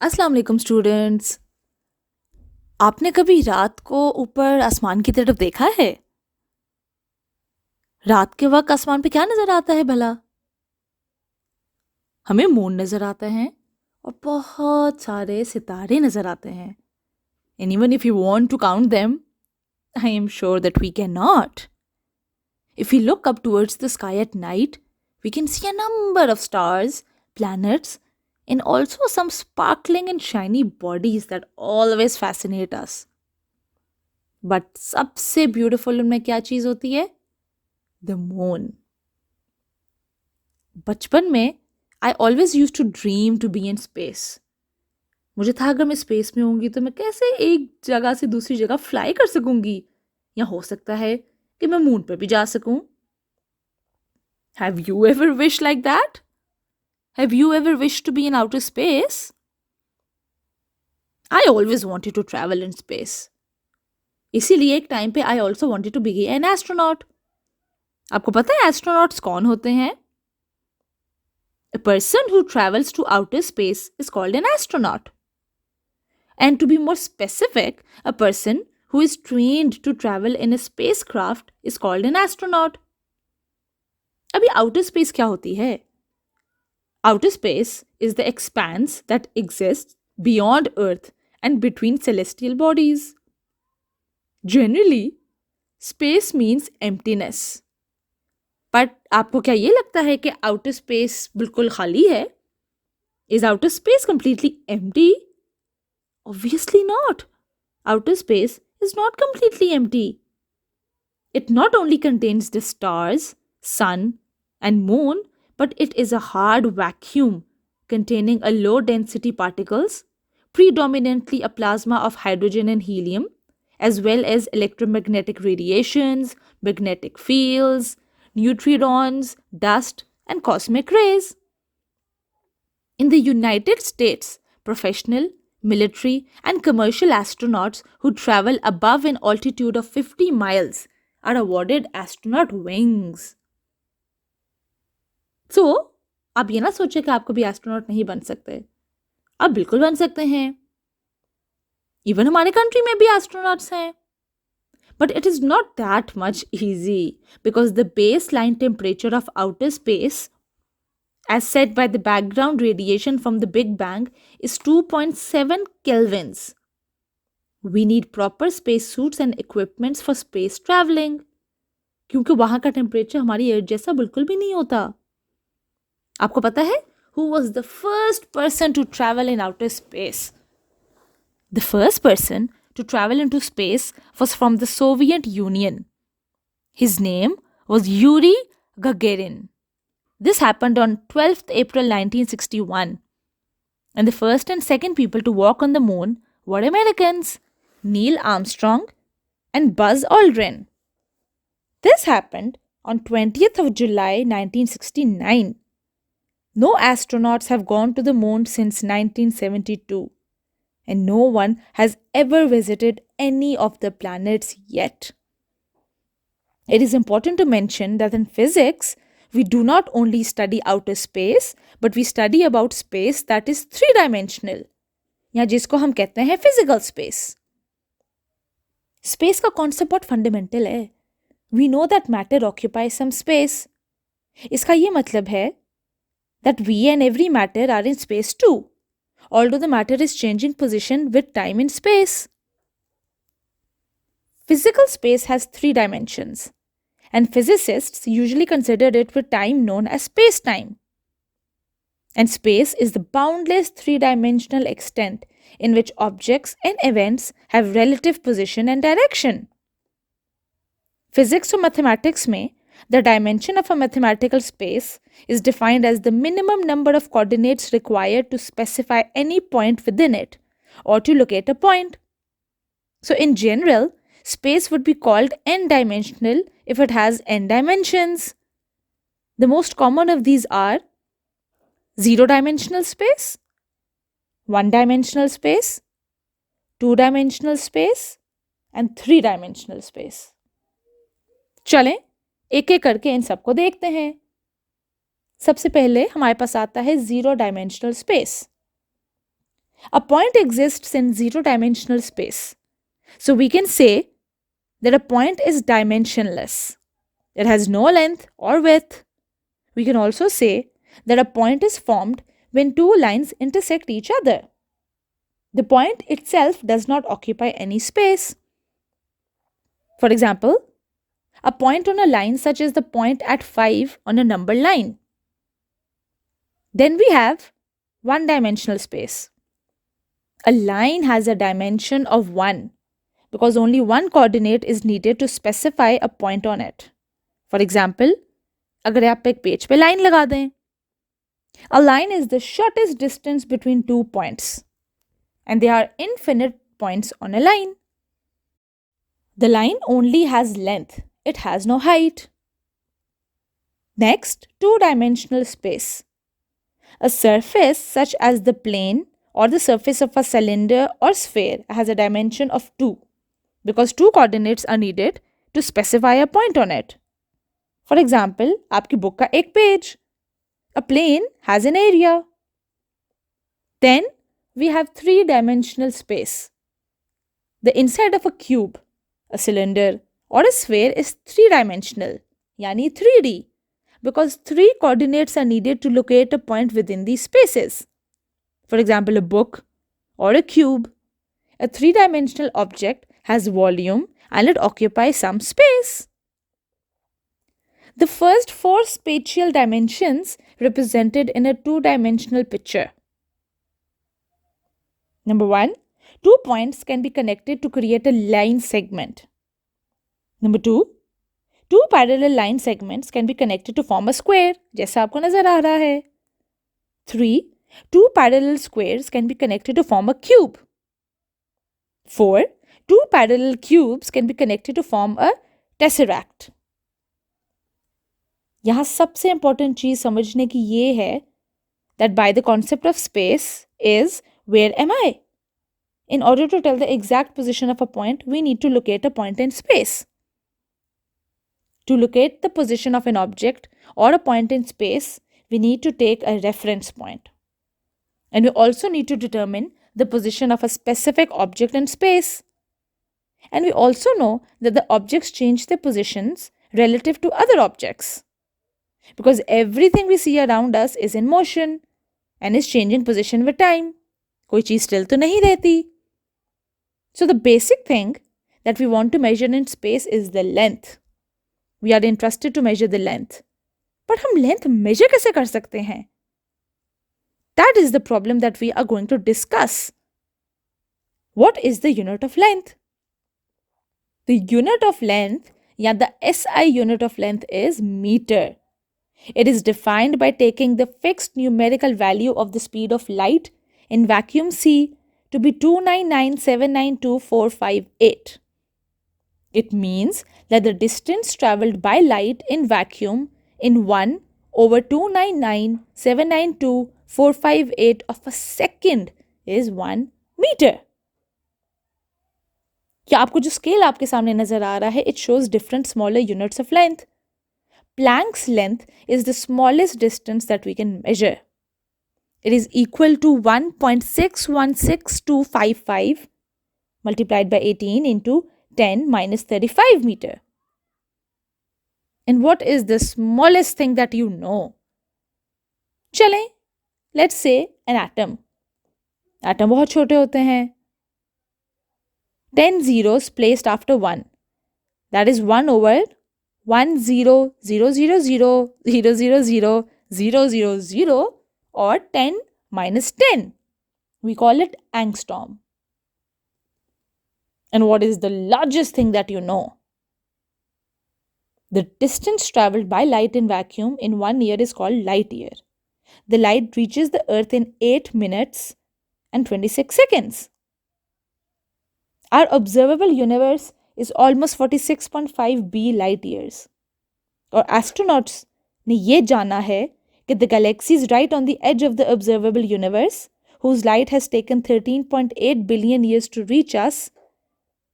अस्सलाम वालेकुम स्टूडेंट्स। आपने कभी रात को ऊपर आसमान की तरफ देखा है? रात के वक्त आसमान पे क्या नजर आता है भला? हमें मून नजर आता है और बहुत सारे सितारे नजर आते हैं। And even if you want to count them, I am sure that we cannot. If we look up towards the sky at night, we can see a number of stars, planets, and also some sparkling and shiny bodies that always fascinate us. But सबसे beautiful उनमें क्या चीज होती है? The moon. बचपन में I always use to dream to be in space. मुझे था अगर मैं स्पेस में होंगी तो मैं कैसे एक जगह से दूसरी जगह फ्लाई कर सकूंगी, या हो सकता है कि मैं मून पर भी जा सकूं। Have you ever wish like that? Have you ever wish to be in outer space? I always wanted to travel in space. इसीलिए एक टाइम पे I also wanted to be an astronaut. आपको पता है एस्ट्रोनॉट्स कौन होते हैं? A person who travels to outer space is called an astronaut. And to be more specific, a person who is trained to travel in a spacecraft is called an astronaut. अभी outer space क्या होती है? Outer space is the expanse that exists beyond Earth and between celestial bodies. Generally, space means emptiness. But आपको क्या ये लगता है कि आउटर स्पेस बिल्कुल खाली है? Is outer space completely empty? Obviously not. Outer space is not completely empty. It not only contains the stars, sun and moon, but it is a hard vacuum containing a low density particles, predominantly a plasma of hydrogen and helium, as well as electromagnetic radiations, magnetic fields, neutrons, dust, and cosmic rays. In the United States, professional, military, and commercial astronauts who travel above an altitude of 50 miles are awarded astronaut wings. So, आप ये ना सोचे कि आप कभी astronaut नहीं बन सकते। आप बिल्कुल बन सकते हैं। इवन हमारे कंट्री में भी एस्ट्रोनॉट्स हैं। But it is not that much easy because the baseline temperature of outer space, as set by the background radiation from the Big Bang, is 2.7 kelvins. We need proper space suits and equipments for space traveling. क्योंकि वहाँ का temperature हमारी अर्थ जैसा बिल्कुल भी नहीं होता। आपको पता है who was the first person to travel in outer space? The first person to travel into space was from the Soviet Union. His name was Yuri Gagarin. This happened on 12th April 1961. And the first and second people to walk on the moon were Americans, Neil Armstrong and Buzz Aldrin. This happened on 20th of July 1969. No astronauts have gone to the moon since 1972. And no one has ever visited any of the planets yet. It is important to mention that in physics, we do not only study outer space, but we study about space that is three-dimensional, या जिसको हम कहते हैं physical space. Space का concept बहुत fundamental है. We know that matter occupies some space. इसका ये मतलब है that we and every matter are in space too, although the matter is changing position with time in space. Physical space has three dimensions, and physicists usually consider it with time known as space-time. And space is the boundless three-dimensional extent in which objects and events have relative position and direction. Physics or mathematics में the dimension of a mathematical space is defined as the minimum number of coordinates required to specify any point within it or to locate a point. So in general, space would be called n-dimensional if it has n dimensions. The most common of these are zero-dimensional space, one-dimensional space, two-dimensional space, and three-dimensional space. चलें एक एक करके इन सबको देखते हैं। सबसे पहले हमारे पास आता है zero dimensional space. A point exists in zero-dimensional space. So we can say that a point is dimensionless. It has no length or width. We can also say that a point is formed when two lines intersect each other. The point itself does not occupy any space. For example, a point on a line such as the point at 5 on a number line. Then we have one-dimensional space. A line has a dimension of 1 because only one coordinate is needed to specify a point on it. For example, अगर आप एक page पे line लगा दें, a line is the shortest distance between two points, and there are infinite points on a line. The line only has length, it has no height. Next, two-dimensional space. A surface such as the plane or the surface of a cylinder or sphere has a dimension of 2 because two coordinates are needed to specify a point on it. For example, आपकी book का एक page. A plane has an area. Then we have three-dimensional space. The inside of a cube, a cylinder or a sphere is three-dimensional, yani 3D, because three coordinates are needed to locate a point within these spaces. For example, a book or a cube. A three-dimensional object has volume and it occupies some space. The first four spatial dimensions represented in a two-dimensional picture. Number 1, two points can be connected to create a line segment. Number 2, two parallel line segments can be connected to form a square, जैसा आपको नजर आ रहा है. 3, two parallel squares can be connected to form a cube. 4, two parallel cubes can be connected to form a tesseract. यहाँ सबसे important चीज समझने की ये है that by the concept of space is where am I? In order to tell the exact position of a point, we need to locate a point in space. To locate the position of an object or a point in space, we need to take a reference point. And we also need to determine the position of a specific object in space. And we also know that the objects change their positions relative to other objects. Because everything we see around us is in motion and is changing position with time. कोई चीज still तो नहीं रहती. So the basic thing that we want to measure in space is the length. We are interested to measure the length. But हम length measure कैसे कर सकते हैं? That is the problem that we are going to discuss. What is the unit of length? The unit of length, या the SI unit of length is meter. It is defined by taking the fixed numerical value of the speed of light in vacuum C to be 299,792,458. It means that the distance traveled by light in vacuum in 1 over 299,792,458 of a second is 1 meter. क्या आपको जो scale आपके सामने नजर आ रहा है, it shows different smaller units of length. Planck's length is the smallest distance that we can measure. It is equal to 1.616255 multiplied by 18 into 10 minus 35 meter. And what is the smallest thing that you know? चलें, let's say an atom. Atom बहुत छोटे होते हैं. 10 zeros placed after 1. That is 1 over 1,0,0,0,0,0,0,0,0,0 or 10 minus 10. We call it angstrom. And what is the largest thing that you know? The distance traveled by light in vacuum in 1 year is called light year. The light reaches the earth in 8 minutes and 26 seconds. Our observable universe is almost 46.5 B light years. और astronauts ने ये जाना है कि the galaxies right on the edge of the observable universe, whose light has taken 13.8 billion years to reach us,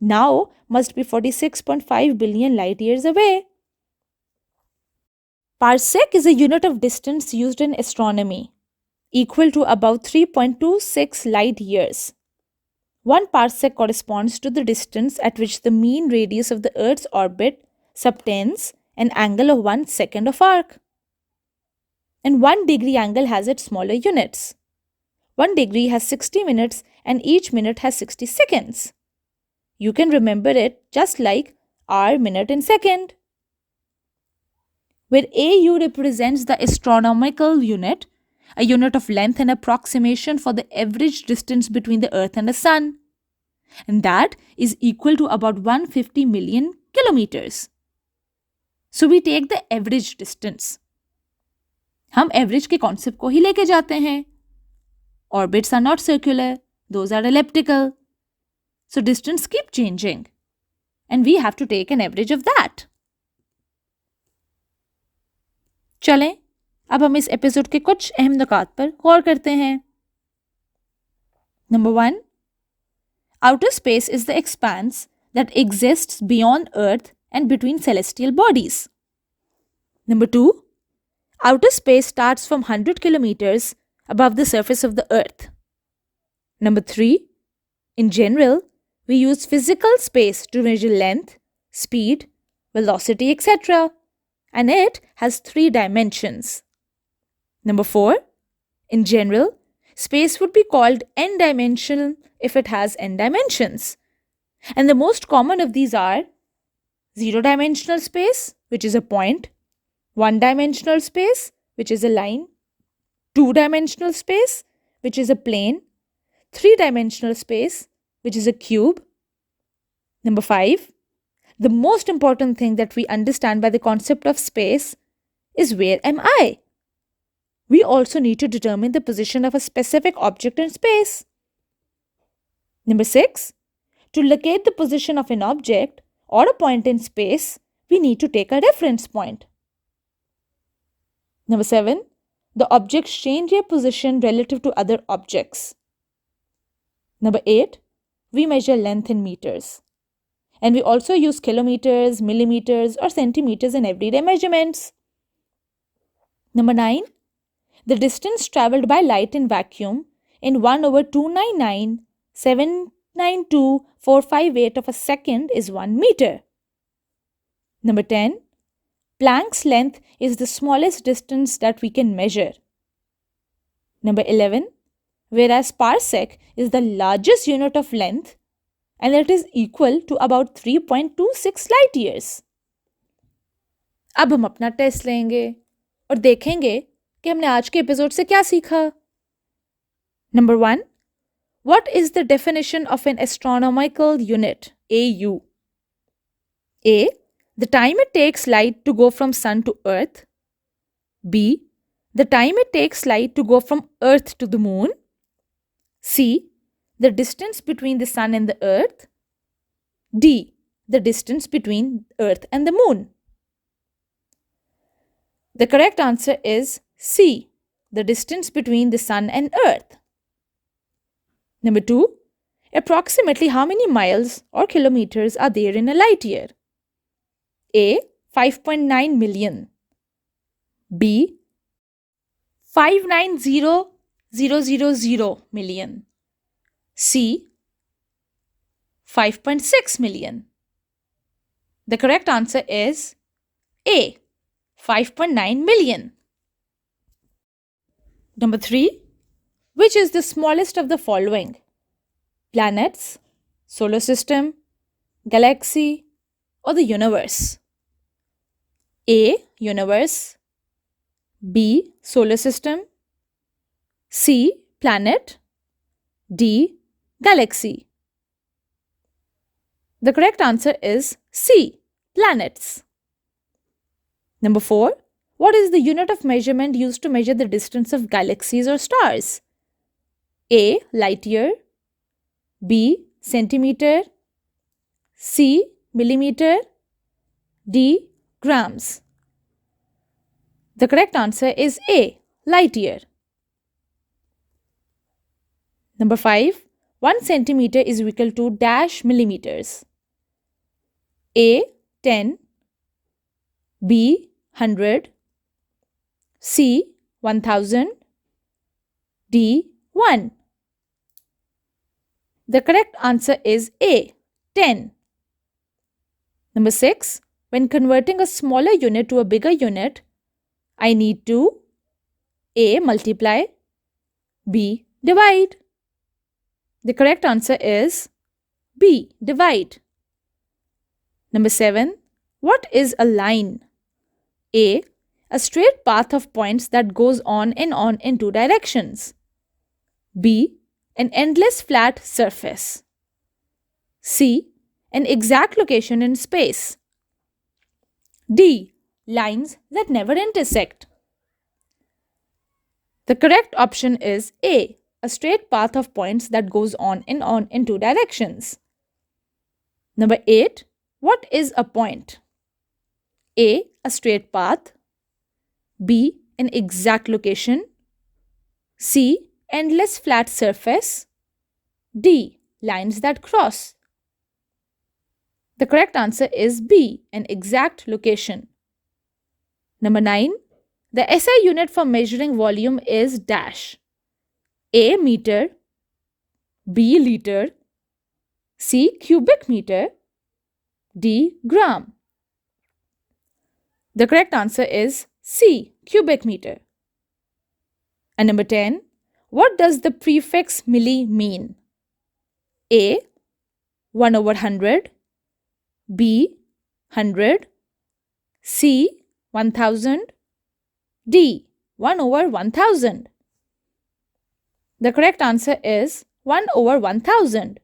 now must be 46.5 billion light years away. Parsec is a unit of distance used in astronomy. equal to about 3.26 light years. 1 parsec corresponds to the distance at which the mean radius of the Earth's orbit subtends an angle of 1 second of arc. And 1 degree angle has its smaller units. 1 degree has 60 minutes and each minute has 60 seconds. You can remember it just like hour, minute and second. Where AU represents the astronomical unit, a unit of length and approximation for the average distance between the Earth and the Sun. And that is equal to about 150 million kilometers. So we take the average distance. हम average के concept को ही लेके जाते हैं. Orbits are not circular, those are elliptical. So distance keep changing. And we have to take an average of that. चलें, अब हम इस एपिसोड के कुछ अहम नुकात पर गौर करते हैं. Number 1. Outer space is the expanse that exists beyond Earth and between celestial bodies. Number 2. Outer space starts from 100 kilometers above the surface of the Earth. Number 3. In general, we use physical space to measure length, speed, velocity, etc. And it has 3 dimensions. Number 4. In general, space would be called n-dimensional if it has n dimensions. And the most common of these are 0-dimensional space, which is a point, 1-dimensional space, which is a line, 2-dimensional space, which is a plane, 3-dimensional space, which is a cube. Number 5. The most important thing that we understand by the concept of space is where am I? We also need to determine the position of a specific object in space. Number 6. To locate the position of an object or a point in space, we need to take a reference point. Number 7. The objects change their position relative to other objects. Number 8. We measure length in meters. And we also use kilometers, millimeters or centimeters in everyday measurements. Number 9. The distance travelled by light in vacuum in 1/299,792,458 of a second is 1 meter. Number 10. Planck's length is the smallest distance that we can measure. Number 11. Whereas parsec is the largest unit of length and it is equal to about 3.26 light years. अब हम अपना test लेंगे और देखेंगे कि हमने आज के एपिसोड से क्या सीखा. Number 1. What is the definition of an astronomical unit, AU? A. The time it takes light to go from sun to earth. B. The time it takes light to go from earth to the moon. C. The distance between the sun and the earth. D. The distance between earth and the moon. The correct answer is C. The distance between the sun and earth. Number 2. Approximately how many miles or kilometers are there in a light year? A. 5.9 million. B. 590,000 million. C. 5.6 million. The correct answer is A. 5.9 million. Number 3. Which is the smallest of the following? Planets, solar system, galaxy, or the universe? A. Universe. B. Solar system. C. Planet. D. Galaxy. The correct answer is C. Planets. Number 4. What is the unit of measurement used to measure the distance of galaxies or stars? A. Light year. B. Centimeter. C. Millimeter. D. Grams. The correct answer is A. Light year. Number 5. 1 centimeter is equal to dash millimeters. A. 10. B. 100. C. 1000. D. 1. The correct answer is A. 10. Number 6. When converting a smaller unit to a bigger unit, I need to A. Multiply, B. Divide. The correct answer is B. Divide. Number 7. What is a line? A. A straight path of points that goes on and on in two directions. B. An endless flat surface. C. An exact location in space. D. Lines that never intersect. The correct option is A. A straight path of points that goes on and on in two directions. Number 8. What is a point? A. A straight path. B. An exact location. C. Endless flat surface. D. Lines that cross. The correct answer is B. An exact location. Number 9. The SI unit for measuring volume is dash. A. Meter. B. Liter. C. Cubic meter. D. Gram. The correct answer is C. Cubic meter. And number 10. What does the prefix milli mean? A. 1 over 100. B. 100. C. 1000. D. 1 over 1000. The correct answer is 1 over 1000.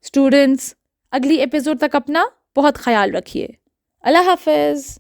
Students, अगली episode तक अपना बहुत ख्याल रखिए. अल्लाह हाफिज़.